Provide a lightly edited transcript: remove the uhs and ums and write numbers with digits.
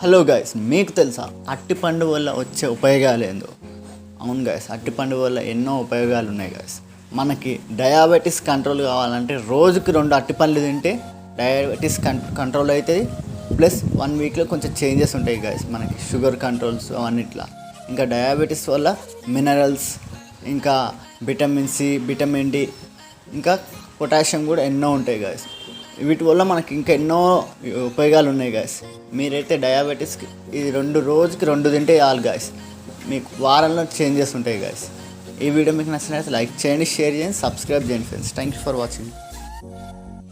Hello guys, మీకు తెలుసా అరటిపండు వల్ల వచ్చే ఉపయోగాలు ఏందో? అవును గైస్, అరటిపండు వల్ల ఎన్నో ఉపయోగాలు ఉన్నాయి గైస్. మనకి డయాబెటీస్ కంట్రోల్ కావాలంటే రోజుకి 2 అరటిపండ్లు తింటే డయాబెటీస్ కంట్రోల్ అవుతుంది. ప్లస్ 1 వీక్లో కొంచెం చేంజెస్ ఉంటాయి గైస్, మనకి షుగర్ కంట్రోల్స్ అవన్నిట్లా. ఇంకా డయాబెటీస్ వల్ల మినరల్స్, ఇంకా విటమిన్ సి, విటమిన్ డి, ఇంకా పొటాషియం కూడా ఎన్నో ఉంటాయి గైస్. వీటి వల్ల మనకి ఇంకా ఎన్నో ఉపయోగాలు ఉన్నాయి గాయస్. మీరైతే డయాబెటీస్కి ఇది రోజుకి 2 తింటే చాలు గాయస్, మీకు వారంలో చేంజెస్ ఉంటాయి గాయస్. ఈ వీడియో మీకు నచ్చినట్లయితే లైక్ చేయండి, షేర్ చేయండి, సబ్స్క్రైబ్ చేయండి friends. Thank you for watching.